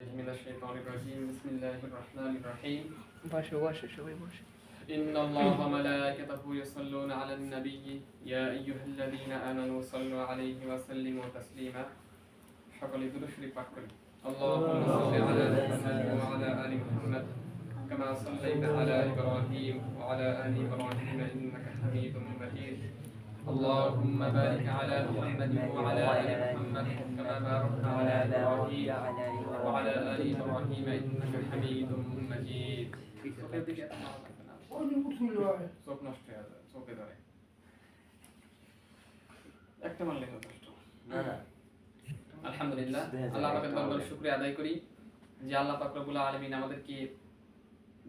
من الشيطان الرجيم بسم الله الرحمن الرحيم সবাই বসে إن الله وملائكته يصلون على النبي يا أيها الذين آمنوا صلوا عليه وسلموا تسليما সকলে দুরূদ শরীফ পাঠ করি اللهم صل على محمد وعلى آل محمد كما صليت على إبراهيم وعلى آل إبراهيم إنك حميد مجيد اللهم بارك على محمد وعلى آل محمد كما باركت على إبراهيم وعلى آل إبراهيم إنك حميد مجيد চোখ নষ্ট হয়ে যায় চোখে ধরে একটা মারলে যথেষ্ট আলহামদুলিল্লাহ আল্লাহ পাকের দরবারে শুকরিয়া আদায় করি যে আল্লাহ পাক রব্বুল আলামিন আমাদেরকে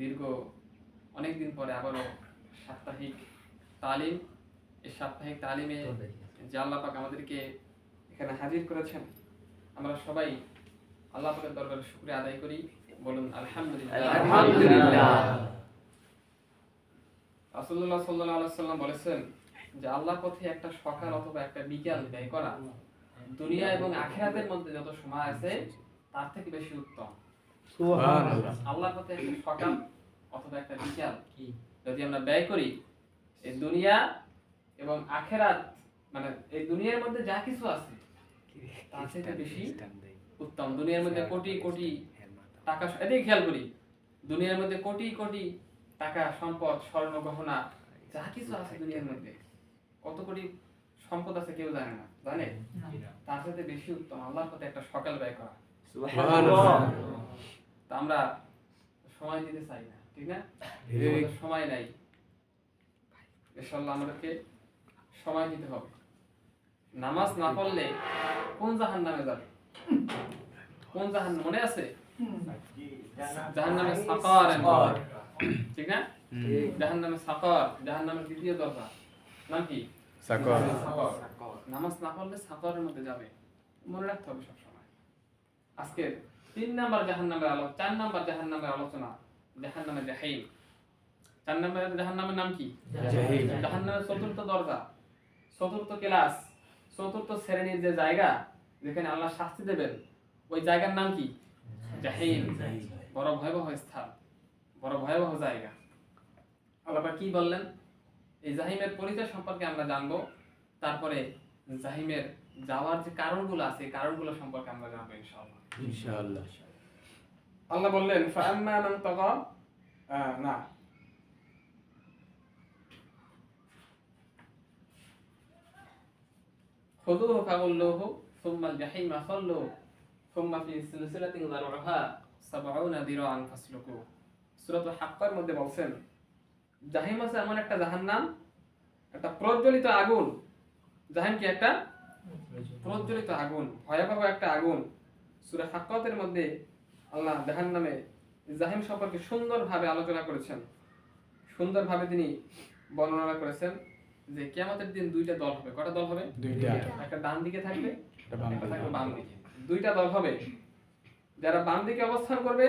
দীর্ঘ অনেক দিন পরে আবারও সাপ্তাহিক তালিম এই সাপ্তাহিক তালিমে যে আল্লাহ পাক আমাদেরকে এখানে হাজির করেছেন আমরা সবাই আল্লাহ পাকের দরবারে শুকরিয়া আদায় করি বলুন আলহামদুলিল্লাহ আলহামদুলিল্লাহ। রাসূলুল্লাহ সাল্লাল্লাহু আলাইহি ওয়াসাল্লাম বলেছেন যে আল্লাহর পথে একটা সকাল অথবা একটা বিকাল ব্যয় করা দুনিয়া এবং আখিরাতের মধ্যে যত সময় আছে তার থেকে বেশি উত্তম। সুবহানাল্লাহ। আল্লাহর পথে একটা সকাল অথবা একটা বিকাল যদি আমরা ব্যয় করি এই দুনিয়া এবং আখিরাত মানে এই দুনিয়ার মধ্যে যা কিছু আছে তার থেকে বেশি উত্তম। দুনিয়ার মধ্যে কোটি কোটি টাকা এদিকে খেয়াল করি দুনিয়ার মধ্যে কোটি কোটি টাকা সম্পদ স্বর্ণ গহনা যা কিছু আছে দুনিয়ার মধ্যে কত কোটি সম্পদ আছে কেউ জানে না জানে তার সাথে বেশি উত্তম আল্লাহর পথে একটা সকাল ব্যয় করা। সুবহানাল্লাহ। তা আমরা সময় দিতে চাই না ঠিক না সময় নাই ইনশাআল্লাহ আমাদেরকে সময় দিতে হবে। নামাজ না পড়লে কোন জাহান্নামে যাবে কোন জাহান্নাম মনে আছে জাহান্নামে সাকার ঠিক না জাহান্নামে সাকার জাহান্নামের দ্বিতীয় দরজা নাম কি সাকার। নামাজ না পড়লে সাকারের মধ্যে যাবে মনে রাখতে হবে সব সময়। আজকে 3 নাম্বার জাহান্নামের আলোচনা 4 নাম্বার জাহান্নামের আলোচনা জাহান্নামে জাহিম। 4 নাম্বার জাহান্নামের নাম কি জাহিম। জাহান্নামের চতুর্থ দরজা চতুর্থ ক্লাস চতুর্থ শ্রেণীর যে জায়গা যেখানে আল্লাহ শাস্তি দেবেন ওই জায়গার নাম কি জাহিম। বড় ভয়াবহ স্থান বড় ভয়াবহ জায়গা। আল্লাহ কি বললেন এই জাহিমের পরিচয় সম্পর্কে আমরা জানবো তারপরে জাহিমের যাওয়ার যে কারণগুলো আছে কারণগুলো সম্পর্কে আমরা জানবো ইনশাআল্লাহ ইনশাআল্লাহ। আল্লাহ বললেন ফাআম্মা মান তাগা না খুযুহু ফাগুল্লুহু সুম্মা আল-জাহিমা সাল্লু সুম্মা ফি সিলসিলাতিন যারউহা 70 দিরাআন ফাসলুকু। সূরাতুল হাক্কার মধ্যে বলছেন জাহিম আছে এমন একটা জাহান্নাম একটা প্রজ্বলিত আগুন। জাহিম কি একটা প্রজ্বলিত আগুন ভয়াবহ একটা আগুন। সূরা হাক্কাতের মধ্যে আল্লাহ জাহান্নামে জাহিম সম্পর্কে সুন্দরভাবে আলোচনা করেছেন সুন্দরভাবে তিনি বর্ণনা করেছেন যে কিয়ামতের দিন দুইটা দল হবে। কয়টা দল হবে দুইটা একটা ডান দিকে থাকবে একটা থাকবে বাম দিকে। দুইটা দল হবে যারা বাম দিকে অবস্থান করবে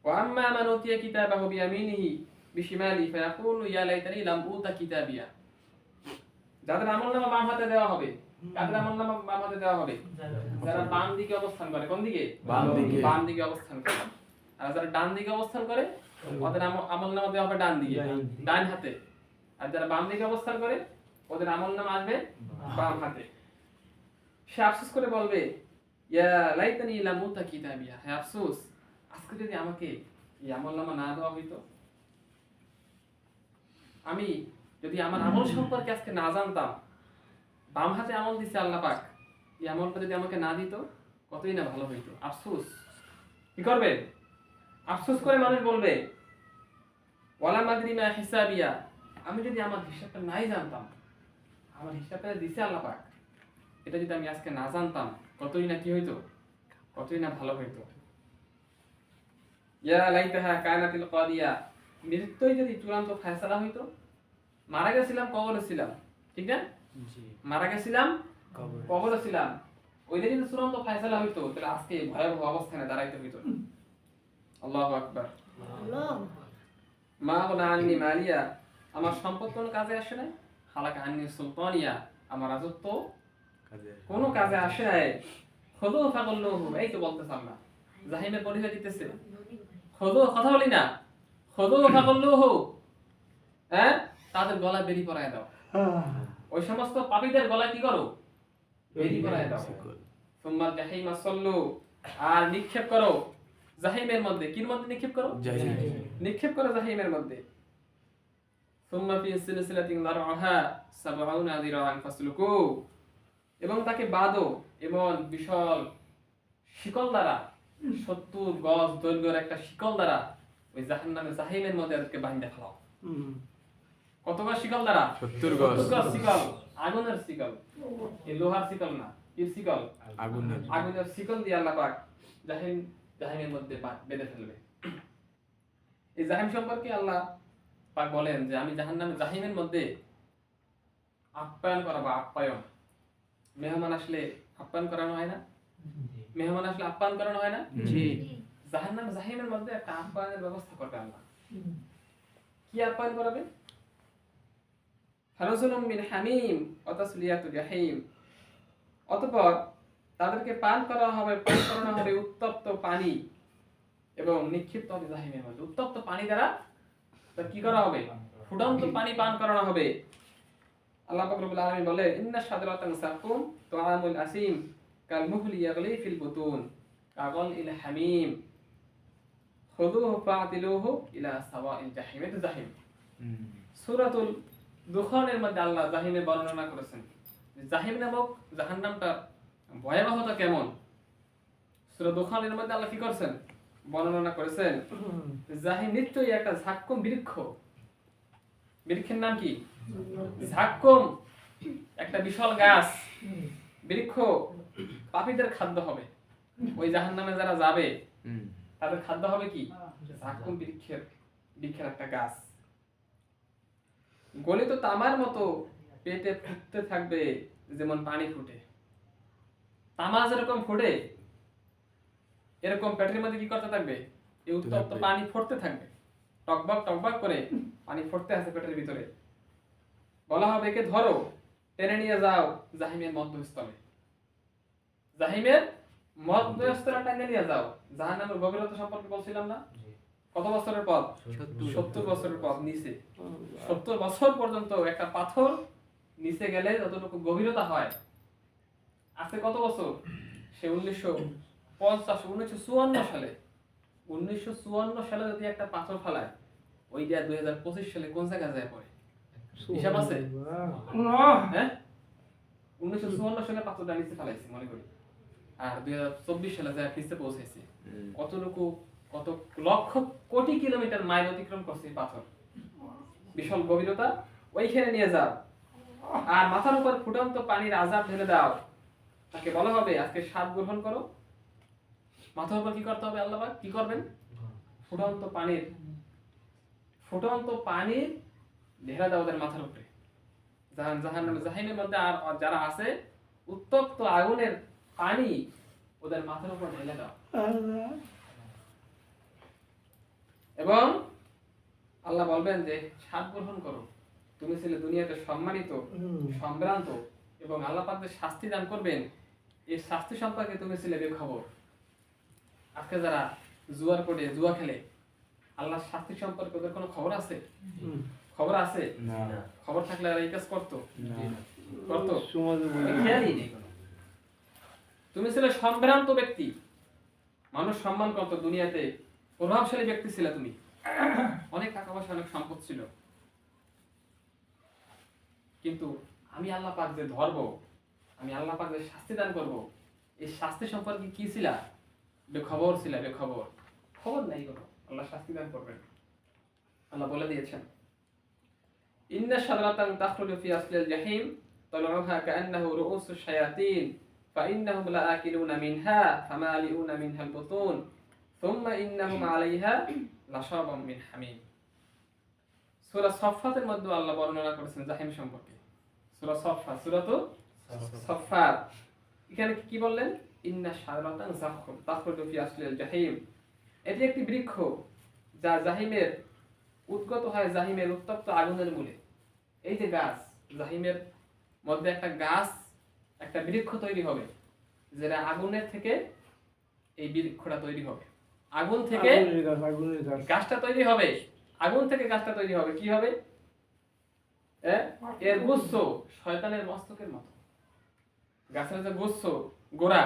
ওয়াম্মা মান উতিয়া কিতাবাহু বিয়ামিনিহি বিশিমালি ফায়াকুলু ইয়া লাইতানি লাম উতা কিতাবিয়া। যাদের আমলনামা বাম হাতে দেওয়া হবে কাদের আমলনামা বাম হাতে দেওয়া হবে যারা বাম দিকে অবস্থান করে। কোন দিকে বাম দিকে অবস্থান করে। আর যারা ডান দিকে অবস্থান করে ওদের আমলনামা দেওয়া হবে ডান দিকে ডান হাতে। আর যারা বাম দিকে অবস্থান করে ওদের আমলনামা আসবে বাম হাতে। সে আফসোস করে বলবে ইয়া লাইতানি লাম উতা কিতাবিয়া হে আফসোস আজকে যদি আমাকে এই আমলনামা না দেওয়া হইতো আমি যদি আমার আমল সম্পর্কে আজকে না জানতাম বাম হাতে আমল দিছে আল্লাহ পাক এই আমলটা যদি আমাকে না দিত কতই না ভালো হইতো। আফসোস কি করবে আফসোস করে মানুষ বলবে ওয়ালা মাদরি মা হিসাবিয়া আমি যদি আমার হিসাবটা নাই জানতাম আমার হিসাবটা দিছে আল্লাহ পাক এটা যদি আমি আজকে না জানতাম কতই না কি হইতো কতই না ভালো হইতো। ইয়া লাইতাহা কানাতিল কাদিয়া মৃত্যুই যদি চূড়ান্ত ফয়সালা হইতো। মারা গেছিলাম কবরে ছিলাম ঠিক না মারা গেছিলাম কবরে ছিলাম ওইটা যদি চূড়ান্ত ফয়সালা হইতো তাহলে আজকে ভয়াবহ অবস্থানে দাঁড়াইতে হইতো। আল্লাহু আকবার। মা গুনা আন্নি মালিয়া আমার সম্পদ কোন কাজে আসে না। হালাকা আন্নি সুলতানিয়া আমার রাজত্ব কোনো কাজে আসে নাই। খুদু ফাগুল্লুহু, এই তো বলতেছে আল্লাহ, জাহিমের পরিচয় দিতেছে। খুদু, কথা বলি না, খুদু ফাগুল্লুহু, হ্যাঁ, তাদের গলায় বেরি পরায় দাও। ওই সমস্ত পাপীদের গলায় কি করো? বেরি পরায় দাও। সুম্মা জাহিমা সাল্লু, আর নিক্ষেপ করো জাহিমের মধ্যে। কির মধ্যে নিক্ষেপ করো? জাহিম। নিক্ষেপ করো জাহিমের মধ্যে। সুম্মা ফি সিলসিলাতিন দারউহা ৭০ যিরাআন ফাসলুকু, এবং তাকে বাঁধো এমন বিশাল শিকল দ্বারা, ৭০ গজ দৈর্ঘ্যের একটা শিকল দ্বারা ওই জাহান্নামে জাহিমের মধ্যে তাদেরকে বাঁধা ফেলাও। কত গজ শিকল দ্বারা? ৭০ গজ। ৭০ গজ শিকল, আগুনের শিকল, এই লোহার শিকল না, কি শিকল? আগুনের। আগুনের শিকল দিয়ে আল্লাহ পাক জাহিমের মধ্যে বেঁধে ফেলবে। এই জাহিম সম্পর্কে আল্লাহ পাক বলেন যে আমি জাহিমের মধ্যে আপ্যায়ন করাবো। আপ্যায়ন, মেহমান আসলে আপ্যায়ন করানো হয় না? মেহমান আসলে আপ্যায়ন করানো হয় না? জি। জাহিমের মধ্যে একটা আপ্যায়নের ব্যবস্থা করবে আল্লাহ। কি আপ্যায়ন করাবে? ফারুজুলুম মিন হামিম ওয়া তাসলিয়াতু জাহিম, অতঃপর তাদেরকে পান করানো হবে উত্তপ্ত পানি, এবং নিক্ষিপ্ত হবে জাহিমের মধ্যে। উত্তপ্ত পানি দ্বারা তার কি করা হবে? ফুটন্ত পানি পান করানো হবে। আল্লাহ পাক রব্বুল আলামিন বলে, ইন্না শাজরাতান সাকুম তুআমুল আসিম কাল মুহলি ইয়াগলি ফিল বুতুন কাগল ইল হামিম খুযুহু ফাতিলুহু ইলা সাওয়াইল জাহিম। এটা জাহিম। সূরাতুল দুখানের মধ্যে আল্লাহ জাহিমের বর্ণনা করেছেন। জাহিম নামক জাহান্নামটা ভয়াবহতা কেমন, সূরা দুখানের মধ্যে আল্লাহ কি করেছেন? বর্ণনা করেছেন। জাহিম নিশ্চয়ই একটা ঝাক্কুম বৃক্ষ। বৃক্ষের নাম কি? ঝাক্কুম, একটা বিশাল গাছ, বৃক্ষ। পাপীদের খাদ্য হবে। ওই জাহান্নামে যারা যাবে তাদের খাদ্য হবে কি? ঝাক্কুম বৃক্ষের একটা গাছ। গলিত তামার মতো পেটে ফুটতে থাকবে, যেমন পানি ফুটে। তামা যেরকম ফুটে, এরকম পেটের মধ্যে কি করতে থাকবে? এই উত্তপ্ত পানি ফুটতে থাকবে। টকবক টকবক করে পানি ফুটতে আছে পেটের ভিতরে। বলা হবে, একে ধরো, টেনে নিয়ে যাও জাহিমের মধ্যস্থলে। জাহিমের মধ্যস্থলে টেনে নিয়ে যাও। জাহান্নামের গভীরতা সম্পর্কে বলছিলাম না? কত বছরের পথ? ৭০ বছরের পথ নিচে। ৭০ বছর পর্যন্ত একটা পাথর নিচে গেলে যতটুকু গভীরতা হয়, আজকে কত বছর? সে 1954 সালে 1954 সালে যদি একটা পাথর ফেলায়, ওইটা 2025 সালে কোন জায়গায় যায় পড়ে? হিসাব আছে? হ্যাঁ, 1954 সালে পাথরটা নিচে ফেলাইছে মনে করি, আর 2024 সালে যায় নিচে পৌঁছেছে। কত লক্ষ কোটি কিলোমিটার মাইল অতিক্রম করছে এই পাথর। বিশাল গভীরতা। ওইখানে নিয়ে যাও, আর মাথার উপর ফুটন্ত পানির আযাব ঢেলে দাও। তাকে বলা হবে, আজকে স্বাদ গ্রহণ করো। মাথার উপর কি করতে হবে? আল্লাহ পাক কি করবেন? ফুটন্ত পানির ঢেলে দাও ওদের মাথার উপরে। জাহিমের মধ্যে আর যারা আছে, উত্তপ্ত আগুনের পানি ওদের মাথার উপর ঢেলে দাও। এবং আল্লাহ বলবেন যে স্বাদ গ্রহণ করো, তুমি ছিলে দুনিয়াতে সম্মানিত, সম্ভ্রান্ত, এবং আল্লাহ পাক যে শাস্তি দান করবেন, এই শাস্তি সম্পর্কে তুমি ছিলে বেখবর। আজকে যারা জুয়ার কোটে জুয়া খেলে, আল্লাহর শাস্তি সম্পর্কে ওদের কোনো খবর আছে? খবর আছে? খবর থাকলে আর এই কাজ করতো? তুমি ছিলে সম্ভ্রান্ত ব্যক্তি, মানুষ সম্মান করতো দুনিয়াতে, প্রভাবশালী ব্যক্তি ছিলে তুমি, অনেক টাকা পয়সা, অনেক সম্পদ ছিল। কিন্তু আমি আল্লাহ পাক যে ধরবো, আমি আল্লাহ পাক যে শাস্তি দান করবো, এই শাস্তি সম্পর্কে কি ছিল? বেখবর ছিল। খবর নাই কোনো। আল্লাহ শাস্তি দান করবেন। আল্লাহ বলে দিয়েছেন, ইন্না শাজরাতান তাখরুজু ফি আসলিল জাহিম তালউহা কাআন্নাহু রুউসুশ শায়াতিন ফাইন্নাহুম লাআকিলুনা মিনহা ফামালিউনা মিনহাল বুতুন সুম্মা ইন্নাহুম আলাইহা লাশারাবুম মিন হামিম। সূরা সফফাতের মধ্যে আল্লাহ বর্ণনা করেছেন জাহিম সম্পর্কে। সূরা সফফাত, সূরাতুস সফফাত। এখানে কি বললেন? ইন্না শাজরাতান তাখরুজু ফি আসলিল জাহিম। এটি একটি বৃক্ষ যা জাহিমের উদ্গত হয় জাহিমের উত্তপ্ত আগুনের মূলে। এই যে গাছ, জাহিমের মধ্যে একটা গাছ, একটা বৃক্ষ তৈরি হবে। যেটা আগুনের থেকে এই বৃক্ষটা তৈরি হবে, আগুন থেকে গাছটা তৈরি হবে, আগুন থেকে গাছটা তৈরি হবে। কি হবে? এর গুচ্ছ শয়তানের মস্তকের মতো। গাছের যে গুচ্ছ গোড়া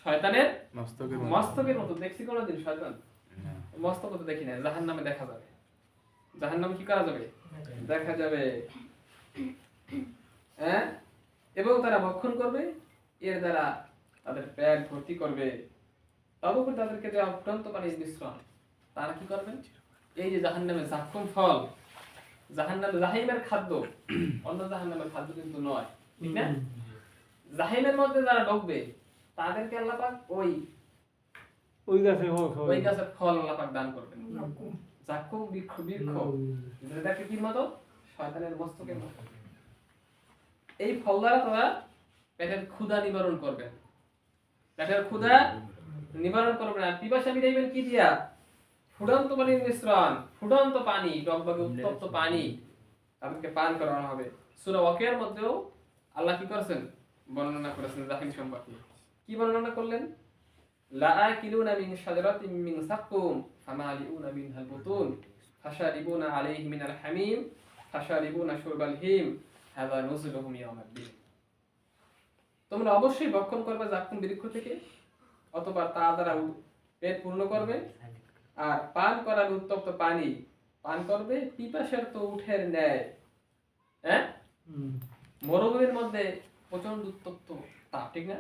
শয়তানের মস্তকের মতো। দেখছি কোনোদিন শয়তান মস্তক তো দেখি না। জাহান্নামে দেখা যাবে, জাহান্নামে কি করা যাবে? দেখা যাবে। এবং তারা ভক্ষণ করবে, এর দ্বারা তাদের পেট ভর্তি করবে। তদুপরি তাদেরকে দেওয়া ফুটন্ত পানির মিশ্রণ। তারা কি করবেন? এই যে জাহান্নামে জাক্কুম ফল, জাহান্নামে জাহিমের খাদ্য, অন্য জাহান্নামের খাদ্য কিন্তু নয়, ঠিক না? জাহিমের মধ্যে যারা ঢুকবে তাদেরকে আল্লাহ পাক ওই গাছের ফল আল্লাহ পাক দান করবেন। জাক্কুম বৃক্ষ, যেটাকে কি মতো? শয়তানের মস্তকের মতো। এই ফল দ্বারা তারা পেটের ক্ষুধা নিবারণ করবেন, পেটের ক্ষুধা নিবারণ করবেন। আর পিপাসা মিটাইবেন কি দিয়া? ফুটন্ত পানির মিশ্রণ, ফুটন্ত পানি, টকবকে উত্তপ্ত পানি তাদেরকে পান করানো হবে। সূরা ওয়াকিয়ার মধ্যেও আল্লাহ কি করেছেন? বর্ণনা করেছেন জাহিম সম্পর্কে। কি বর্ণনা করলেন? লাআকিলুনা মিন শাজারাতিন মিন সাক্কুম ফামালিউনা মিনহাল বুতুন ফাশারিবুনা আলাইহি মিনাল হামিম ফাশারিবুনা শুরবাল হিম হাযা নুজুলুহুম ইয়াউমাদ্দিন। তোমরা অবশ্যই ভক্ষণ করবে জাক্কুম বৃক্ষ থেকে, অথবা তা দ্বারা পেট পূর্ণ করবে, আর পান করার উত্তপ্ত পানি পান করবে পিপাসার তো উঠের ন্যায়। মরুভূমির মধ্যে প্রচন্ড উত্তপ্ত তাপ, ঠিক না?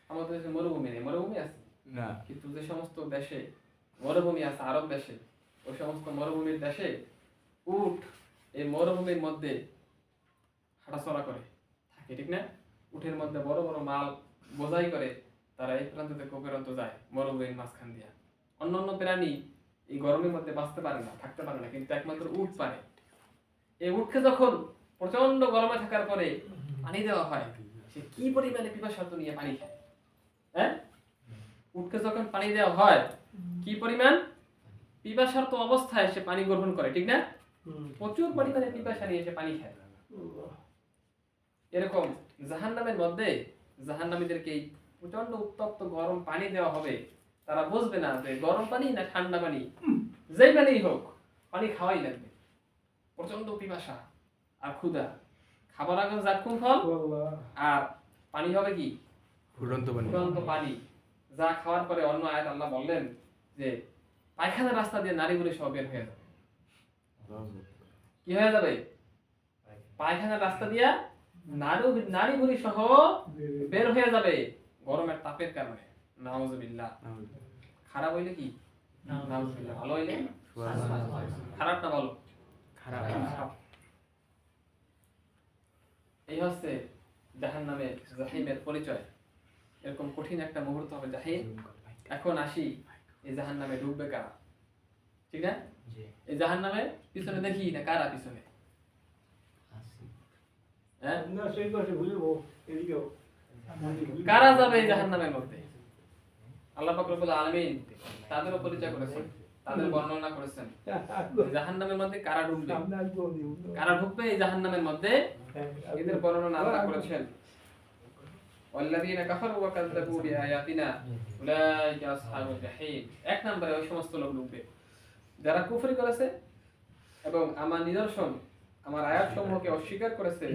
আমাদের দেশে মরুভূমি নেই, মরুভূমি আছে না, কিন্তু যে সমস্ত দেশে মরুভূমি আছে, আরব দেশে, ওই সমস্ত মরুভূমির দেশে উট এই মরুভূমির মধ্যে হাঁটাচলা করে থাকে, ঠিক না? উটের মধ্যে বড় বড় মাল বোঝাই করে তারা এক প্রান্ত থেকে ওই প্রান্ত যায় মরুভূমির মাঝখান দিয়া। অন্যান্য প্রাণী এই গরমের মধ্যে বাঁচতে পারে না, থাকতে পারে না, কিন্তু একমাত্র উট পারে। এই উটকে যখন প্রচন্ড গরমে থাকার পরে পানি দেওয়া হয়, সে কি পরিমাণে পিপাসার্ত নিয়ে পানি খায়। উটকে যখন পানি দেওয়া হয়, কি পরিমাণ পিপাসার্ত অবস্থায় সে পানি গ্রহণ করে, ঠিক না? প্রচুর পরিমাণে পিপাসা নিয়ে সে পানি খায়। এরকম জাহান্নামের মধ্যে জাহান্নামীদেরকে এই প্রচন্ড উত্তপ্ত গরম পানি দেওয়া হবে। তারা বুঝবে না যে গরম পানি না ঠান্ডা পানি, যেই পানিই হোক পানি খাওয়াই লাগবে। প্রচন্ড পিপাসা আর ক্ষুধা। খাবার আগে জাক্কুম ফল, আর পানি হবে কি? ফুটন্ত পানি। যা খাওয়ার পরে অন্য আয়াত আল্লাহ বললেন যে পায়খানার রাস্তা দিয়ে নারীগুলি সব বের হয়ে যাবে। কি হয়ে যাবে? পায়খানার রাস্তা দিয়া নারীগুলি সহ বের হয়ে যাবে গরমের তাপের কারণে। নাউযুবিল্লাহ। খারাপ হইলে কি? নাউযুবিল্লাহ। ভালো হইলে খারাপ না ভালো? খারাপ। এই হচ্ছে জাহান্নামের জাহিমের পরিচয়। এরকম কঠিন একটা মুহূর্ত হবে জাহিম। এখন আসি এই জাহান্নামে ডুববে কারা, ঠিক না? এই জাহান্নামের পিছনে দেখি না কারা পিছনে? কারা যাবে এই জাহান্নামের মধ্যে? আল্লাহ পাক রব্বুল আলামিন তাদেরও পরিচয় করেছেন, তাদের বর্ণনা করেছেন। জাহান্নামের মধ্যে কারা ঢুকবে, কারা ঢুকবে এই জাহান্নামের মধ্যে, এদের বর্ণনা আল্লাহ করেছেন। ওয়াল্লাযীনা কাফারু ওয়া কাযযাবু বিআয়াতিনা উলাইকা আসহাবুল জাহিম। এক নম্বরে ওই সমস্ত লোক ঢুকবে যারা কুফর করেছে এবং আমার নিদর্শন, আমার আয়াতসমূহকে অস্বীকার করেছে,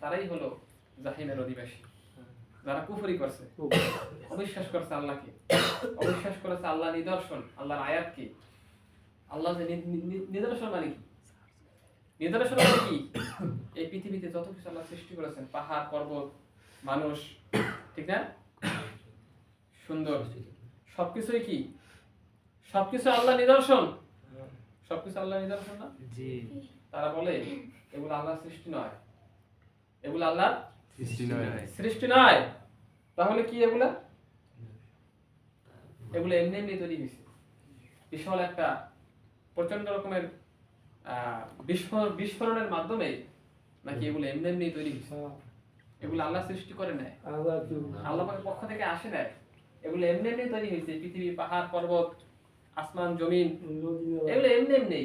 তারাই হলো জাহিমের অধিবাসী। যারা কুফরি করছে, অবিশ্বাস করছে আল্লাহকে, অবিশ্বাস করেছে আল্লাহ নিদর্শন, আল্লাহর আয়াতকে। আল্লাহ যে নিদর্শন মানে কি? নিদর্শন মানে কি? এই পৃথিবীতে যত কিছু আল্লাহ সৃষ্টি করেছেন, পাহাড় পর্বত মানুষ, ঠিক না? সুন্দর সবকিছুই কি? সবকিছু আল্লাহ নিদর্শন। সবকিছু আল্লাহ নিদর্শন না? জি। তারা বলে এগুলো আল্লাহর সৃষ্টি নয়, এগুলো আল্লাহর সৃষ্টি নয়। তাহলে কি এগুলা? এগুলো এমনি এমনি তৈরি হয়েছে। বিশাল একটা প্রচন্ড রকমের বিস্ফোরণের মাধ্যমে নাকি এগুলো এমনি এমনি তৈরি হয়েছে? এগুলো আল্লাহ সৃষ্টি করে নাই, আল্লাহ পাকের পক্ষ থেকে আসে নাই। এগুলো এমনি এমনি তৈরি হয়েছে। পৃথিবী, পাহাড় পর্বত, আসমান জমিন, এগুলো এমনি এমনি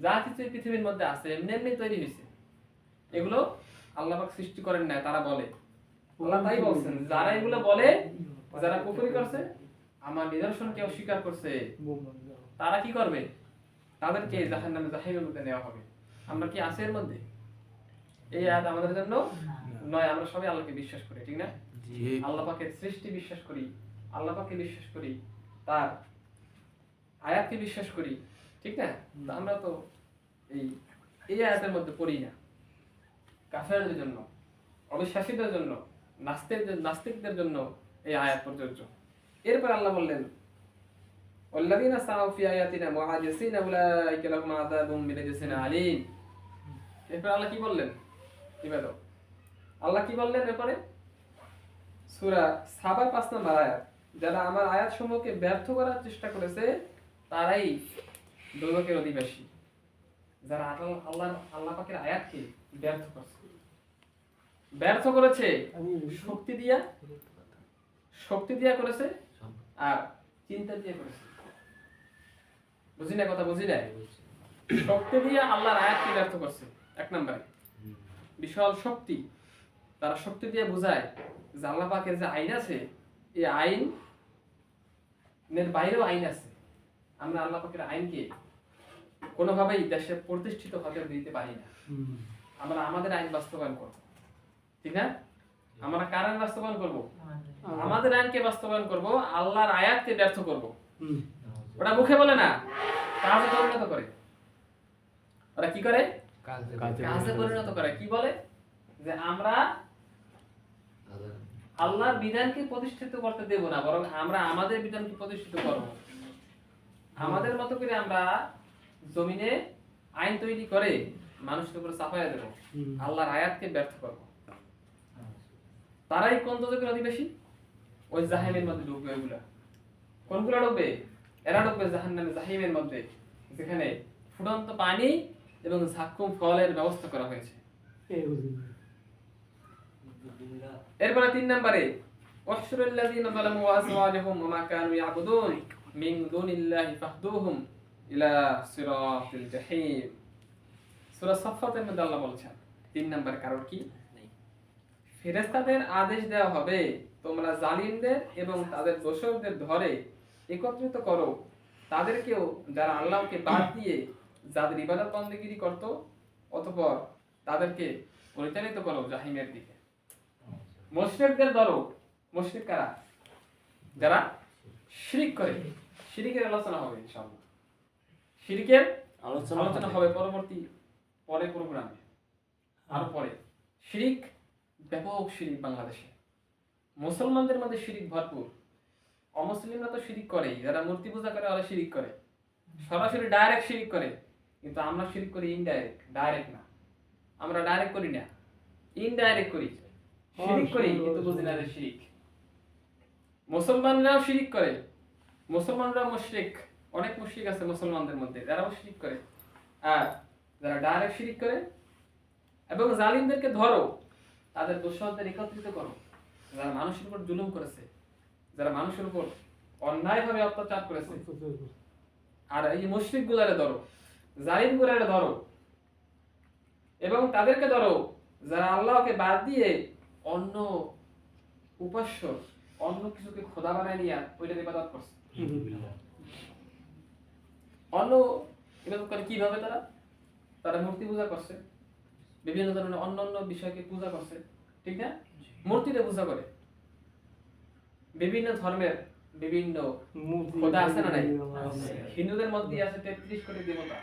যা কিছু পৃথিবীর মধ্যে আছে এমনি এমনি তৈরি হয়েছে। এগুলো আল্লাহ পাক সৃষ্টি করেন নাই তারা বলে। আল্লাহ তাই বলছেন, যারা এগুলো বলে যারা কুফরি করছে, আমার নিদর্শনকে অস্বীকার করছে, তারা কি করবে? তাদেরকে জাহান্নামে জাহিমের মধ্যে নেওয়া হবে। আমরা কি আছি এর মধ্যে? এই আয়াত আমাদের জন্য নয়। আমরা সবাই আল্লাহকে বিশ্বাস করি, ঠিক না? আল্লাহ পাকের সৃষ্টি বিশ্বাস করি, আল্লাহ পাককে বিশ্বাস করি, তার আয়াতকে বিশ্বাস করি, ঠিক না? তো আমরা তো এই আয়াতের মধ্যে পড়ি না। কাফেরদের জন্য, অবিশ্বাসীদের জন্য, নাস্তিকদের জন্য এই আয়াত প্রযোজ্য। এরপর আল্লাহ বললেন, ওয়াল্লাযীনা সাআউ ফি আয়াতিনা মুআজিসিনা উলাইকা লাহুম আযাবুম মিন রিজসিন আলীম। এরপর আল্লাহ কি বললেন? ইবাদত আল্লাহ কি বললেন এরপরে? সূরা সাবা ৫ নম্বর আয়াত, যারা আমার আয়াতসমূহকে ব্যর্থ করার চেষ্টা করেছে তারাই দোজখের অধিবাসী। যারা আল্লাহ পাকের আয়াতকে ব্যর্থ করেছে শক্তি দিয়া করেছে আর চিন্তা দিয়ে করেছে। বুঝি না কথা? বুঝি না? শক্তি দিয়ে আল্লাহর আয়াতকে ব্যর্থ করছে। এক নম্বরে বিশাল শক্তি, তারা শক্তি দিয়ে বোঝায় যে আল্লাহ পাকের যে আইন আছে, এই আইনের বাইরেও আইন আছে। আমরা আল্লাহ পাকের আইনকে কোনোভাবেই দেশে প্রতিষ্ঠিত হতে দিতে পারি না। আমরা আমাদের আইন বাস্তবায়ন করব, ঠিক না? আমরা কার আইন বাস্তবায়ন করব? আমাদের আইনকে বাস্তবায়ন করব, আল্লাহর আয়াতকে ব্যর্থ করব। ওটা মুখে বলে না, কাজে পরিণত করে। ওরা কি করে? কাজে পরিণত করে। কি বলে? যে আমরা আল্লাহর বিধানকে প্রতিষ্ঠিত করতে দেব না, বরং আমরা আমাদের বিধানকে প্রতিষ্ঠিত করব। আমাদের মতো করে আমরা জমিনে আইন তৈরি করে মানুষের উপর চাপাইয়া দেব, আল্লাহর আয়াতকে ব্যর্থ করব। তারাই কোন দোজখের অধিবাসী? ওই জাহিমের মধ্যে ঢুকবে। ওইগুলা কোনগুলা ঢুকবে? এরা ঢুকবে জাহান্নামে জাহিমের মধ্যে, যেখানে ফুটন্ত পানি এবং ঝাক্কুম ফলের ব্যবস্থা করা হয়েছে। এরপরে ৩ নম্বরে, ওয়াহশুরুল লাযীনা যালামু ওয়া আযওয়াজুহুম ওয়া মা কানু ইয়াবুদুন মিন দুনিল্লাহি ফাহদুহুম ইলা সিরাতিল জাহিম। সূরা সাফফাতের মধ্যে আল্লাহ বলেছেন ৩ নম্বর কারণ কি? ফেরেশতাদের আদেশ দেওয়া হবে, তোমরা জালিমদের এবং তাদের দোষরদের ধরে একত্রিত করো, তাদেরকেও যারা আল্লাহকে বাদ দিয়ে যাদের ইবাদত বন্দেগী করত, অতঃপর তাদেরকে পরিচালিত করো জাহিমের দিকে। মুশরিকদের ধরো। মুশরিক কারা? যারা শিরক করে। শিরকের আলোচনা হবে ইনশাআল্লাহ। শিরকের আলোচনা হবে পরে প্রোগ্রামে, আরো পরে। শিরক, ব্যাপক শিরক বাংলাদেশে। মুসলমানদের মধ্যে শিরক ভরপুর। অমুসলিমরা তো শিরক করেই, যারা মূর্তি পূজা করে ওরা শিরক করে, সরাসরি ডাইরেক্ট শিরক করে। কিন্তু আমরা শিরক করি ইনডাইরেক্ট, ডাইরেক্ট না। আমরা ডাইরেক্ট করি না, ইনডাইরেক্ট করি। শিরক করি কিন্তু বুঝি না যে শিরক। মুসলমানরাও শিরক করে, মুসলমানরাও মুশরিক। অনেক মুশরিক আছে মুসলমানদের মধ্যে যারাও শিরক করে। আর যারা ডাইরেক্ট শিরক করে এবং জালিমদেরকে ধরো, তাদের দোষরদের একত্রিত করো, যারা মানুষের উপর জুলুম করেছে, যারা মানুষের উপর অন্যায়ভাবে অত্যাচার করেছে। আর এই মুশরিকগুলারে ধরো, জালিমগুলারে ধরো, এবং তাদেরকে ধরো যারা আল্লাহকে বাদ দিয়ে অন্য উপাস্য, অন্য কিছুকে খোদা বানায় নিয়ে ওইটার ইবাদত করছে। অন্য ইবাদত করে কিভাবে? তারা মূর্তি পূজা করছে, বিভিন্ন ধরনের অন্যান্য বিষয়কে পূজা করছে, ঠিক না? মূর্তিতে পূজা করে। বিভিন্ন ধর্মের বিভিন্ন খোদা আছে না নাই? হিন্দুদের মধ্যে আছে ৩৩ কোটি দেবতা।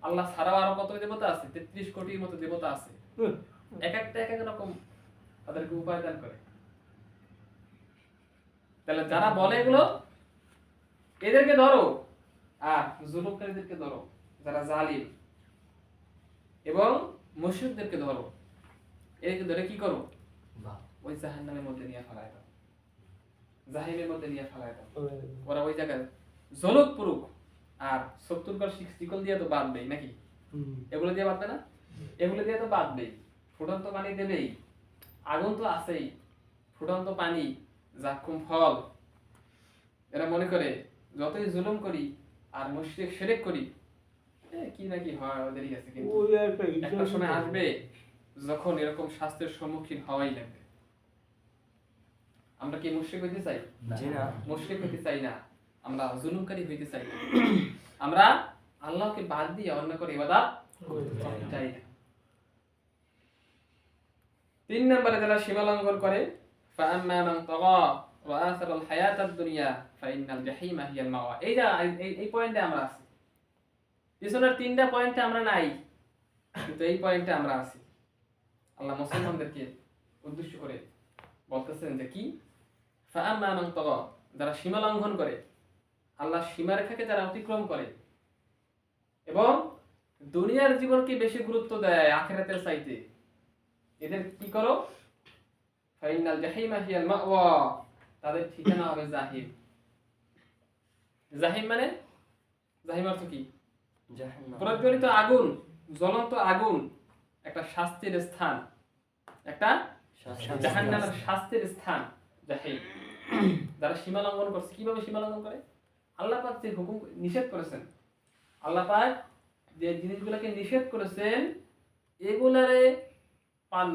আল্লাহ ছাড়াও আরো কত দেবতা আছে? ৩৩ কোটির মতো দেবতা আছে। এক একটা এক এক রকম তাদেরকে উপাদান করে। তাহলে যারা বলে এগুলো, এদেরকে ধরো, আর জুলুমকারীদেরকে ধরো, যারা জালিম, এবং মুশরিকদেরকে ধরো। এদেরকে ধরে কি করো? ওই জাহান্নামের মধ্যে নিয়ে ফেলায় দাও, জাহিমের মধ্যে নিয়ে ফেলায় দাও। ওরা ওই জায়গায় জলক পুরুক। আর ৭০ বার শিকল দিয়ে তো বাঁধবেই নাকি? এগুলো দিয়ে বাঁধবে না? এগুলো দিয়ে তো বাঁধবেই। ফুটন্ত পানি দেবেই, আগুন তো আছেই, ফুটন্ত পানি, জাক্কুম ফল। এরা মনে করে যতই জুলুম করি আর মুশরিক শিরক করি, কি নাকি হয় ওদেরই কাছে। কিন্তু একটা সময় আসবে যখন এরকম শাস্তির সম্মুখীন হওয়াই লাগবে। আমরা কি মুশরিক হইতে চাই? জি না। মুশরিক হইতে চাই না, আমরা জুলুমকারী হইতে চাই না, আমরা আল্লাহকে বাদ দিয়ে অন্য করে ইবাদত করতে চাই না। 3 নম্বরে যারা সীমা লঙ্ঘন করে, ফাআম্মা মান তাগা ওয়া আসারাল হায়াতাদ দুনিয়া ফাইন্নাল জাহিমা হিয়াল মাওয়া। এই পয়েন্টে আমরা আছি। পিছনের 3টা পয়েন্টে আমরা নাই, কিন্তু এই পয়েন্টে আমরা আছি। আল্লাহ মুসলমানদেরকে উদ্দেশ্য করে বলতেছেন যে কি, ফাআম্মা মান তাগা, যারা সীমা লঙ্ঘন করে, আল্লাহর সীমারেখাকে যারা অতিক্রম করে এবং দুনিয়ার জীবনকে বেশি গুরুত্ব দেয় আখিরাতের চাইতে, এদের কি করো, ফাইনাল জাহিমা হিয়াল মাওয়া, তাদের ঠিকানা হবে জাহিম। জাহিম মানে, জাহিম অর্থ কি? জাহান্নাম। প্রজ্বলিত আগুন, জ্বলন্ত আগুন, একটা শাস্তির স্থান, একটা জাহান্নামের শাস্তির স্থান জাহিম। যারা সীমা লঙ্ঘন করছে, কিভাবে সীমা লঙ্ঘন করে? আল্লাহ পাক যে হুকুম নিষেধ করেছেন, আল্লাহ পাক যে জিনিসগুলোকে নিষেধ করেছেন, এগুলারে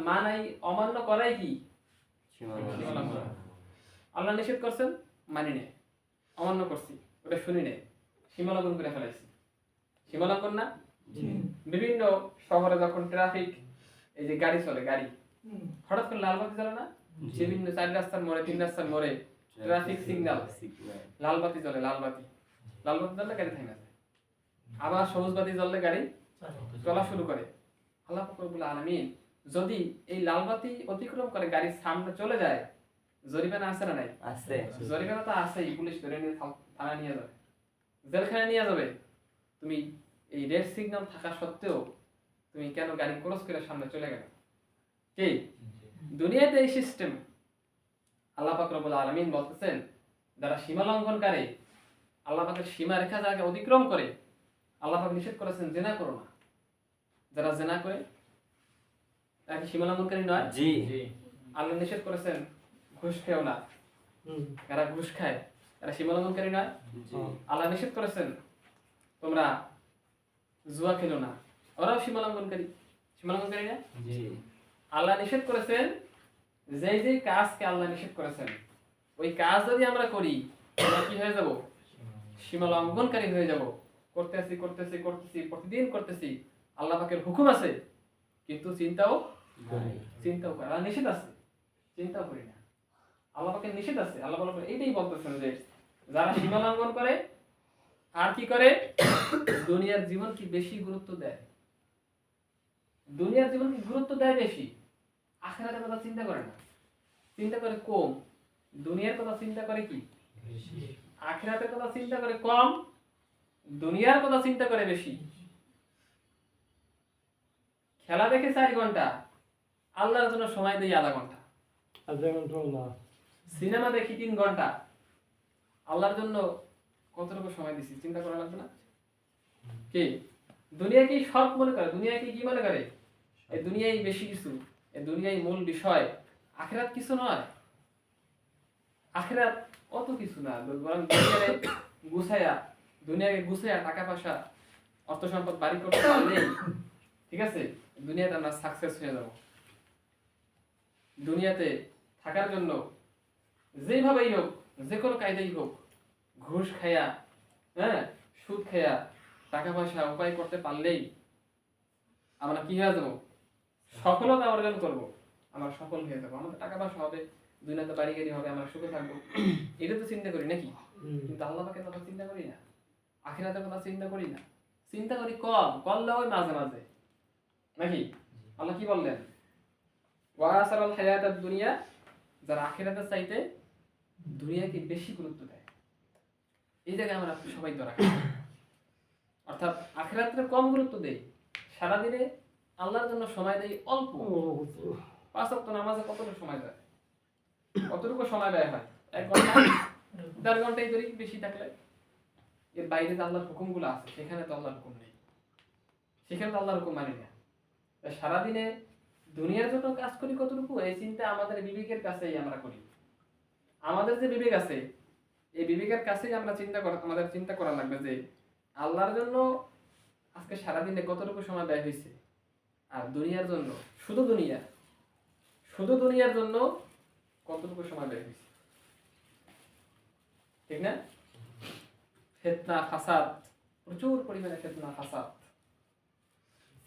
মানাই অমান্য করাই কি সীমা লঙ্ঘন। আল্লাহ নিষেধ করছেন, মানি নেই, অমান্য করছি, ওটা শুনি নেই, সীমা লঙ্ঘন করে ফেলাইছি। সীমা লঙ্ঘন না? বিভিন্ন শহরে যখন ট্রাফিক, এই যে গাড়ি চলে, গাড়ি হঠাৎ করে লাল বাতি জ্বলে না, বিভিন্ন 4 রাস্তার মোড়ে, 3 রাস্তার মোড়ে ট্রাফিক সিগন্যাল, লাল বাতি জ্বলে, লাল বাতি জ্বললে গাড়ি থামে যায়, আবার সবুজ বাতি জ্বললে গাড়ি চলা শুরু করে। আল্লাহ পাক রব্বুল আলামিন যদি এই লাল বাতি অতিক্রম করে গাড়ির সামনে চলে যায়, জরিমানা আছে না নাই? আছে। জরিমানা তো আছেই, পুলিশ ধরে নিয়ে থানায় নিয়ে যাবে, জেলখানায় নিয়ে যাবে। তুমি এই রেড সিগন্যাল থাকা সত্ত্বেও তুমি কেন গাড়ি ক্রস করে সামনে চলে গেলে? কি দুনিয়াতে এই সিস্টেম। আল্লাহ পাক রব্বুল আলামিন বলতেছেন, যারা সীমা লঙ্ঘন করে, আল্লাহ পাকের সীমা রেখা যারা অতিক্রম করে, আল্লাহ পাক নিষেধ করেছেন জিনা করো না। যারা জিনা করে তারা কি সীমা লঙ্ঘনকারী নয়? জি। আল্লাহ নিষেধ করেছেন ঘুষ খেও না, যারা ঘুষ খায় তারা সীমা লঙ্ঘনকারী নয়? জি। আল্লাহ নিষেধ করেছেন তোমরা জুয়া খেলো না, ওরাও সীমা লঙ্ঘনকারী, সীমা লঙ্ঘনকারী না? জি। আল্লাহ নিষেধ করেছেন, যে কাজকে আল্লাহ নিষেধ করেছেন ওই কাজ যদি আমরা করি, আমরা কি হয়ে যাব? সীমা লঙ্ঘনকারী হয়ে যাব। করতেছি প্রতিদিন করতেছি, আল্লাহ পাকের হুকুম আছে কিন্তু চিন্তাও করি, আল্লাহ নিষেধ আছে চিন্তাও করি না। আল্লাহ পাকের নিষেধ আছে, আল্লাহ পাক এইটাই বলতেছেন যে যারা সীমা লঙ্ঘন করে আর কি করে, দুনিয়ার জীবন কি বেশি গুরুত্ব দেয়, দুনিয়ার জীবন কি গুরুত্ব দেয় বেশি, আখিরাতের কথা চিন্তা করে না, চিন্তা করে কম। দুনিয়ার কথা চিন্তা করে কি, আখিরাতের কথা চিন্তা করে কম, দুনিয়ার কথা চিন্তা করে বেশি। খেলা দেখে 4 ঘন্টা, আল্লাহর জন্য সময় দেই আধা ঘন্টা। সিনেমা দেখি 3 ঘন্টা, আল্লাহর জন্য কতটুকু সময় দিছি চিন্তা করা লাগবে না? কি দুনিয়া কি সব মনে করে, দুনিয়া কি মনে করে এই দুনিয়াই বেশি কিছু, এই দুনিয়াই মূল বিষয়, আখিরাত কিছু নয়। আখিরাত অত কিছু না, বরং দুনিয়াকে গুছায়া টাকা পয়সা অর্থ সম্পদ বাড়ি করতে পারলে ঠিক আছে, দুনিয়াতে আমরা সাকসেস হয়ে যাব। দুনিয়াতে থাকার জন্য যেভাবেই হোক, যে কোনো কায়দাই হোক, ঘুষ খায়া, সুদ খায়া টাকা পয়সা উপায় করতে পারলেই আমরা কি হয়ে যাবো, সফলতা অর্জন করব, আমরা সফল হয়ে যাবো, আমাদের টাকা পয়সা হবে, দুনিয়াতে বাড়ি গাড়ি হবে, আমরা সুখে থাকবো, এটা তো চিন্তা করি নাকি? কিন্তু আল্লাহ পাকের কথা চিন্তা করি না, আখিরাতের কথা চিন্তা করি না, চিন্তা করি কম, করলে ওই মাঝে মাঝে নাকি? আল্লাহ কি বললেন, ওয়াসারাল হায়াতাদ দুনিয়া, যারা আখিরাতের চাইতে দুনিয়াকে বেশি গুরুত্ব দেয়, এই জায়গায় আমরা সবাই ধরা খাই। অর্থাৎ আখিরাতে কম গুরুত্ব দেই, সারাদিনে আল্লাহর জন্য সময় দেই অল্প। 5 ওয়াক্ত নামাজে কতটুকু সময় দেয়, কতটুকু সময় ব্যয় হয়? 1 ঘন্টা 1.5 ঘন্টাই ধরি বেশি থাকলে। এর বাইরে যে আল্লাহর হুকুমগুলো আছে সেখানে তো আল্লাহর হুকুম নেই, সেখানে তো আল্লাহর হুকুম মানি না। সারাদিনে দুনিয়ার জন্য কাজ করি কতটুকু, এই চিন্তা আমাদের বিবেকের কাছেই আমরা করি। আমাদের যে বিবেক আছে, এই বিবেকের কাছেই আমরা আমাদের চিন্তা করা লাগবে যে আল্লাহর জন্য আজকে সারাদিনে কতটুকু সময় ব্যয় হয়েছে, আর দুনিয়ার জন্য শুধু দুনিয়ার জন্য কতটুকু সময় ব্যয় হয়েছে। ঠিক না? ফিতনা ফাসাদ, প্রচুর পরিমাণে ফিতনা ফাসাদ,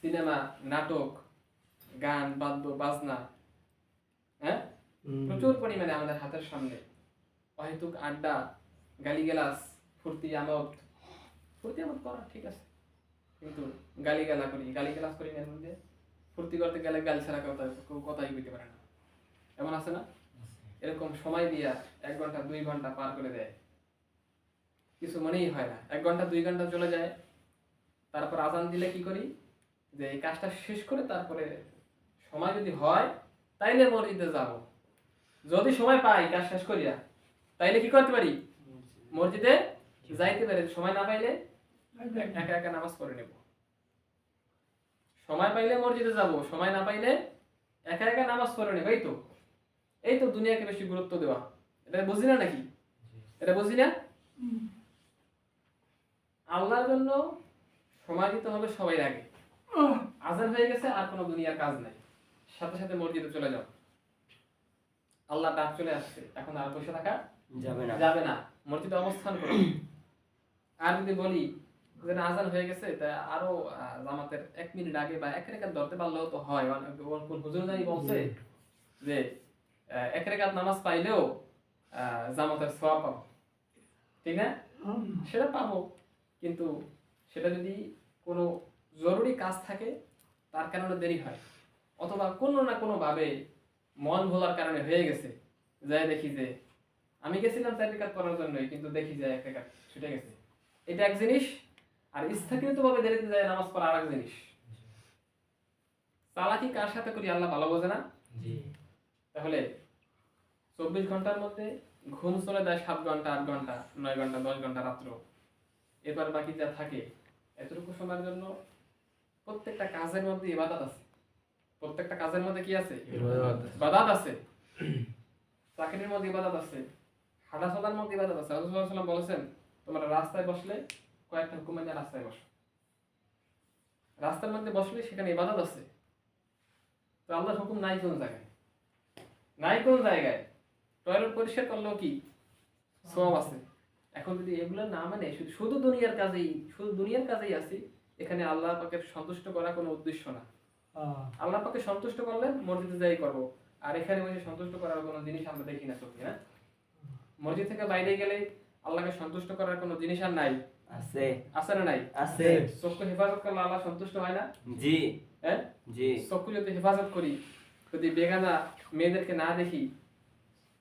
সিনেমা, নাটক, গান, বাদ্য বাজনা, হ্যাঁ, প্রচুর পরিমাণে আমাদের হাতের সামনে। অহেতুক আড্ডা, গালিগালাজ, ফুর্তি আমোদ করা ঠিক আছে, কিন্তু গালিগালাজ করি না, এর মধ্যে ফুর্তি করতে গেলে গালি ছাড়া কেউ কথাই বলতে পারে না, এমন আছে না? এরকম সময় দিয়া 1 ঘন্টা 2 ঘন্টা পার করে দেয়, কিছু মনেই হয় না। 1 ঘন্টা 2 ঘন্টা চলে যায়, তারপর আজান দিলে কি করি, যে এই কাজটা শেষ করে তারপরে সময় যদি হয় তাইলে মসজিদে যাব, যদি সময় পাই কাজ শেষ করিয়া তাইলে কি করতে পারি, মসজিদে যাইতে পারি। সময় না পাইলে একা একা নামাজ পড়ে নেব। সময় পাইলে মসজিদে যাব, সময় না পাইলে একা একা নামাজ পড়ে নেব। এই তো দুনিয়াকে বেশি গুরুত্ব দেওয়া। এটা বুঝি না নাকি? এটা বুঝি না? আল্লাহর জন্য সময় দিতে হবে সবাই আগে। আজান হয়ে গেছে, আর কোনো দুনিয়ার কাজ নাই, সাথে সাথে মসজিদে চলে যাও। আল্লাহ ডাক চলে আসছে, এখন আর বসে থাকা যাবে না, মসজিদে অবস্থান করো। আর যদি বলি যে না, আজান হয়ে গেছে, তা আরো জামাতের 1 মিনিট আগে বা 1 রেকাত ধরতে পারলেও তো হয়। হুজুর জানি বলছে যে 1 রেকাত নামাজ পাইলেও জামাতের সওয়াব পাবো, ঠিক না? সেটা পাবো, কিন্তু সেটা যদি কোনো জরুরি কাজ থাকে, তার কারণে দেরি হয়, অথবা কোনো না কোনো ভাবে মন ভোলার কারণে হয়ে গেছে, যাই দেখি যে আমি গেছিলাম 4 রেকাত পড়ার জন্যই, কিন্তু দেখি যে 1 রেকাত ছুটে গেছে। এটা এক জিনিস, আর ইচ্ছাকৃত ভাবে দেরিতে যায় নামাজ পড়া আর এক জিনিস। চালাকি কার সাথে করি আল্লাহ ভালো বোঝে না? তাহলে 24 ঘন্টার মধ্যে ঘুম চলে যায় 7 ঘন্টা, 8 ঘন্টা, 9 ঘন্টা, 10 ঘন্টা রাত্র, এবার বাকি যা থাকে এতটুকু সময়ের জন্য প্রত্যেকটা কাজের মধ্যে ইবাদত আছে। প্রত্যেকটা কাজের মধ্যে কি আছে? ইবাদত আছে। চাকরির মধ্যে ইবাদত আছে, হাঁটা চলার মধ্যে ইবাদত আছে। রাসূল সাল্লাল্লাহু আলাইহি ওয়াসাল্লাম বলেছেন, তোমরা রাস্তায় বসলে কয়েকটা হুকুম মেনে রাস্তায় বসো। রাস্তার মধ্যে বসলে সেখানে ইবাদত আছে। তো আল্লাহর হুকুম নাই কোন জায়গায়? নাই কোন জায়গায়? টয়লেট পরিষ্কার করলেও কি সওয়াব আছে। এখন যদি এগুলো না মানে শুধু দুনিয়ার কাজেই আছি, এখানে আল্লাহ পাকের সন্তুষ্ট করা কোনো উদ্দেশ্য না। আল্লাহ পাকে সন্তুষ্ট করলে মসজিদে যাই করব, আর এখানে ওই সন্তুষ্ট করার কোনো জিনিস আমরা দেখি না চোখে, না? মসজিদ থেকে বাইরে গেলে আল্লাহকে সন্তুষ্ট করার কোনো জিনিস আর নাই? আছে। আছে না নাই? আছে। চোখকে হেফাজত করলে আল্লাহ সন্তুষ্ট হয় না? জি। হ্যাঁ, জি। চোখকে যদি হেফাজত করি, যদি বেগানা মেয়েদেরকে না দেখি,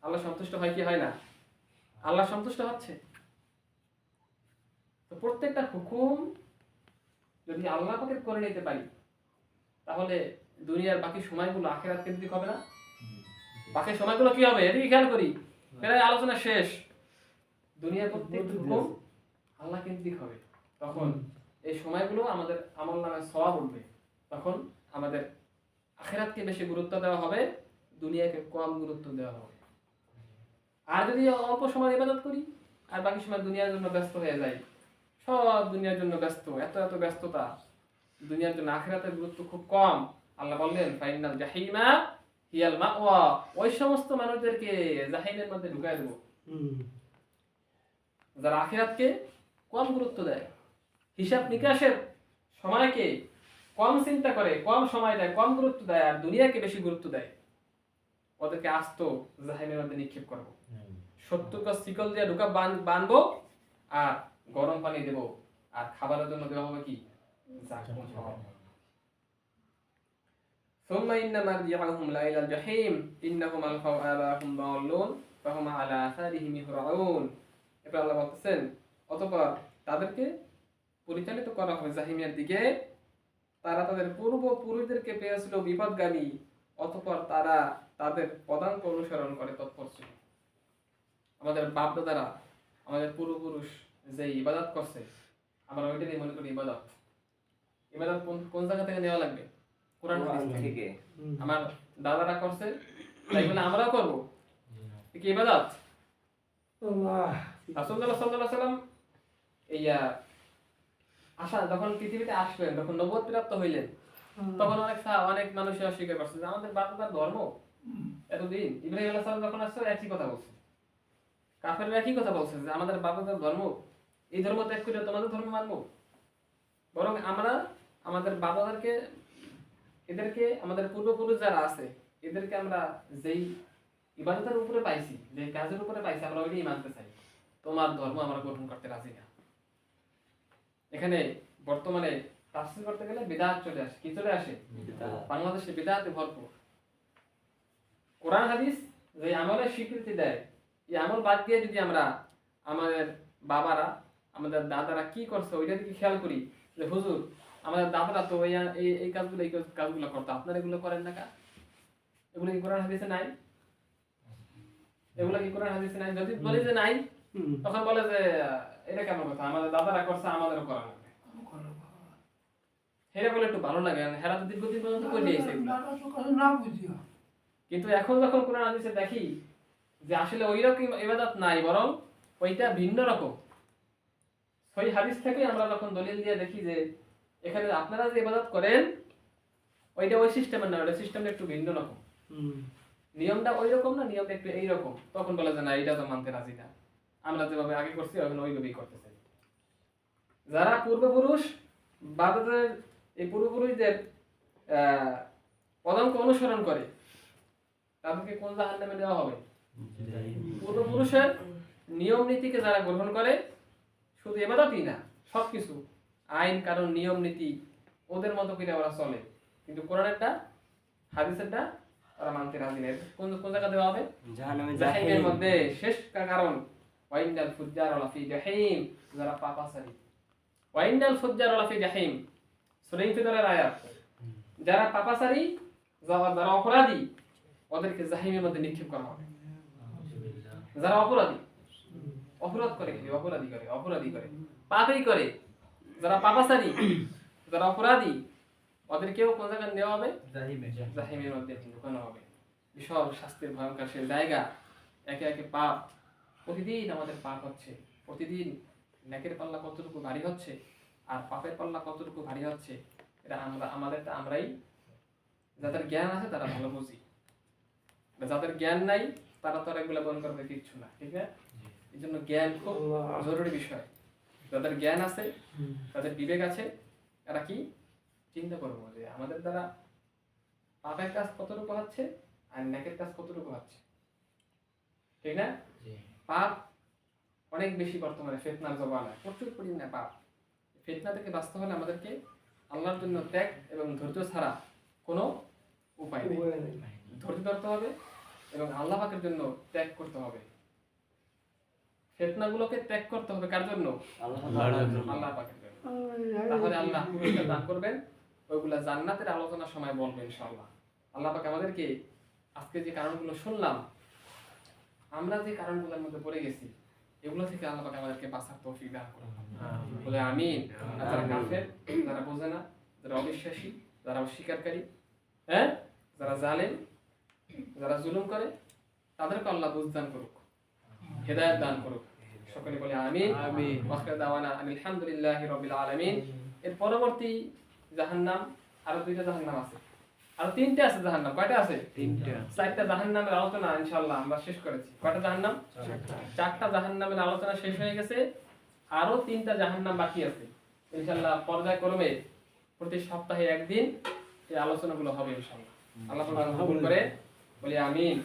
আল্লাহ সন্তুষ্ট হয় কি হয় না? আল্লাহ সন্তুষ্ট হচ্ছে। তো প্রত্যেকটা হুকুম যদি আল্লাহ পাকের করে নিতে পারি, তাহলে দুনিয়ার বাকি সময়গুলো আখিরাত কেন্দ্রিক হবে না? বাকি সময়গুলো কি হবে? এদিকে খেয়াল করি, প্রায় আলোচনা শেষ। দুনিয়ার প্রত্যেক হুকুম আল্লাহ কেন্দ্রিক হবে, তখন এই সময়গুলো আমাদের আমলনামায় সওয়াব উঠবে। তখন আমাদের আখিরাতকে বেশি গুরুত্ব দেওয়া হবে, দুনিয়াকে কম গুরুত্ব দেওয়া হবে। আর যদি অল্প সময় ইবাদত করি আর বাকি সময় দুনিয়ার জন্য ব্যস্ত হয়ে যাই, সব দুনিয়ার জন্য ব্যস্ত, এত ব্যস্ততা, দুনিয়ার জন্য আখিরাতের গুরুত্ব খুব কম। আল্লাহ বললেন, ফাইনাল জাহিমা হিয়াল মাওয়া, ওই সমস্ত মানুষদেরকে জাহিমের মধ্যে ঢুকায় দেব যারা আখিরাতকে কম গুরুত্ব দেয়, হিসাব নিকাশের সময়কে কম চিন্তা করে, কম সময় দেয়, কম গুরুত্ব দেয়, আর দুনিয়াকে বেশি গুরুত্ব দেয়। ওদেরকে আস্ত জাহিমের মধ্যে নিক্ষেপ করবো। 70 গজ শিকল দিয়ে ঢুকা বানবো, আর গরম পানি দেব, আর খাবারের জন্য দেওয়া হবে কি? জাকুম খাওয়া। ثم إن مرجعهم لإلى الجحيم إنهم ألفوا آباءهم ضالون فهم على آثارهم يهرعون। এবার আল্লাহ বলতেছেন, অতঃপর তাদেরকে পরিচালিত করা হবে জাহিমের দিকে। তারা তাদের পূর্বপুরুষদেরকে পেয়েছিল বিপদগামী, অতঃপর তারা তাদের পদাঙ্ক অনুসরণ করে তৎপর ছিল। আমাদের বাপ-দাদারা, আমাদের পূর্বপুরুষ যে ইবাদত করছে, আমরা ওইটাই মনে করি ইবাদত। ইবাদত কোন জায়গা থেকে নেওয়া লাগবে? কোরআন থেকে। আমার দাদারা করছে, তাই বলে আমরাও করবো? কি ইবাদত? রাসূলুল্লাহ সাল্লাল্লাহু আলাইহি ওয়াসাল্লাম যখন পৃথিবীতে আসলেন, তখন নবুয়ত প্রাপ্ত হইলেন, তখন অনেক মানুষ অস্বীকার করছে যে আমাদের বাপ-দাদার ধর্ম এতদিন। ইব্রাহিম আলাইহিস সালাম যখন আসছে একই কথা বলছে, কাফেররা একই কথা বলছে যে আমাদের বাবাদের ধর্ম, এই ধর্ম ত্যাগ করে তোমাদের ধর্ম মানবো। বরং আমরা আমাদের বাবাদেরকে, এদেরকে, আমাদের পূর্বপুরুষ যারা আছে এদেরকে আমরা যেই ইবাদতের উপরে পাইছি, যে কাজের উপরে পাইছি, আমরা ওইটাই মানতে চাই। তোমার ধর্ম আমরা গ্রহণ করতে রাজি না। এখানে বর্তমানে তাফসীর করতে গেলে বিদআত চলে আসে। কি চলে আসে? বাংলাদেশে বিদআতে ভরপুর। কোরআন হাদিস যে আমলের স্বীকৃতি দেয়, এই আমল বাদ দিয়ে যদি আমরা আমাদের বাবারা, আমাদের দাদারা কি করছে ওইটা দিকে খেয়াল করি, যে হুজুর আমাদের দাদারা তো এই কাজগুলো, এই কাজগুলো করতো, আপনারা এগুলো করেন না কা? এগুলো কি কোরআন হাদিসে নাই? এগুলো কি কোরআন হাদিসে নাই? যদি বলি যে নাই, তখন বলে যে এটা কেমন কথা, আমাদের দাদারা করছে আমাদেরও করা লাগবে। হেরা বলে একটু ভালো লাগে, হেরা তো দীর্ঘদিন পর্যন্ত করে দিয়েছে। কিন্তু এখন যখন কোরআন হাদিসে দেখি যে আসলে ওই রকম ইবাদত নাই, বরং ওইটা ভিন্ন রকম। ওই হাদিস থেকে আমরা যখন দলিল দিয়ে দেখি যে এখানে আপনারা যে ইবাদত করেন ওইটা ওই সিস্টেমের না, ওই সিস্টেমটা একটু ভিন্ন রকম, নিয়মটা ওই রকম না, নিয়মটা একটু এই রকম, তখন বলে যে না এটা তো মানতে রাজি না, আমরা যেভাবে আগে করছি এখন ওইভাবেই করতে চাই। যারা পূর্বপুরুষ বাবাদের, এই পূর্বপুরুষদের পদাঙ্ক অনুসরণ করে, তাদেরকে কোন জাহান্নামে দেওয়া হবে? পূর্বপুরুষের নিয়ম নীতিকে যারা গ্রহণ করে, শুধু ইবাদতই না, সবকিছু আইন কানুন নিয়ম নীতি ওদের মতো করে ওরা চলে, কিন্তু কোরআনেরটা হাদিসেরটা ওরা মানতে রাজি নেই। কোন কোন জায়গা দেওয়া হবে? জাহান্নামের মধ্যে। শেষ কারণ ওয়াইনাল ফুজ্জার লাফি জাহিম, যারা পাপাচারী। ওয়াইনাল ফুজ্জার লাফি জাহিম, সূরা ইনফিতারের আয়াত। যারা পাপাচারী, যারা অপরাধী, ওদেরকে জাহিমের মধ্যে নিক্ষেপ করা হবে। যারা অপরাধী, অপরাধ করে, অপরাধী করে, পাপই করে, যারা পাপাচারী, যারা অপরাধী, ওদেরকেও কোন জায়গায় নেওয়া হবে? জাহিমের মধ্যে ঢুকানো হবে। বিশাল শাস্তির ভয়ঙ্কর সে জায়গা। একে একে পাপ, প্রতিদিন আমাদের পাপ হচ্ছে, প্রতিদিন নেকের পাল্লা কতটুকু ভারী হচ্ছে আর পাপের পাল্লা কতটুকু ভারী হচ্ছে, এটা আমাদেরটা আমরাই, যাদের জ্ঞান আছে তারা ভালো বুঝি, যাদের জ্ঞান নাই তারা তো আর এগুলো বন্ধ করবে কিচ্ছু না, ঠিক না? এই জন্য জ্ঞান খুব জরুরি বিষয়। যাদের জ্ঞান আছে, তাদের বিবেক আছে, এরা কি চিন্তা করবো যে আমাদের দ্বারা পাপের কাজ কতটুকু হচ্ছে আর নেকের কাজ কতটুকু হচ্ছে, ঠিক না? পাপ অনেক বেশি বর্তমানে, ফিতনার জমানায় প্রচুর পরিমাণে পাপ। ফিতনা থেকে বাঁচতে হলে আমাদেরকে আল্লাহর জন্য ত্যাগ এবং ধৈর্য ছাড়া কোনো উপায় নেই। ধৈর্য ধরতে হবে এবং আল্লাহ পাকের জন্য ত্যাগ করতে হবে। ফিতনাগুলোকে ত্যাগ করতে হবে কার জন্য? আল্লাহ পাকের জন্য। তাহলে আল্লাহ পুরস্কার দান করবেন। ওইগুলা জান্নাতের আলোচনার সময় বলবেন ইনশাআল্লাহ। আল্লাহ পাক আমাদেরকে আজকে যে কারণগুলো শুনলাম, আমরা যে কারণগুলোর মধ্যে পড়ে গেছি, এগুলো থেকে আল্লাহ পাক আমাদেরকে বাঁচার তৌফিক দান করুন। বলে আমিন। যারা কাফের, যারা বোঝে না, যারা অবিশ্বাসী, যারা অস্বীকারী, যারা জালেম, যারা জুলুম করে, তাদেরকে আল্লাহ বুঝ দান করুক, হেদায়েত দান করুক। সকলে বলে আমিন। ওয়াখির দাওয়ানা আলহামদুলিল্লাহি রাব্বিল আলামিন। এর পরবর্তী জাহান্নাম, আরো দুইটা জাহান্নাম আছে, আরো তিনটা আছে জাহান্নাম। কয়টা আছে? তিনটা। চারটা জাহান্নামের আলোচনা ইনশাআল্লাহ আমরা শেষ করেছি। কয়টা জাহান্নাম? চারটা জাহান্নামের আলোচনা শেষ হয়ে গেছে, আরো তিনটা জাহান্নাম বাকি আছে। ইনশাআল্লাহ পর্যায়ক্রমে প্রতি সপ্তাহে একদিন এই আলোচনাগুলো হবে ইনশাআল্লাহ। আল্লাহ পাক কবুল করে, বলি আমিন।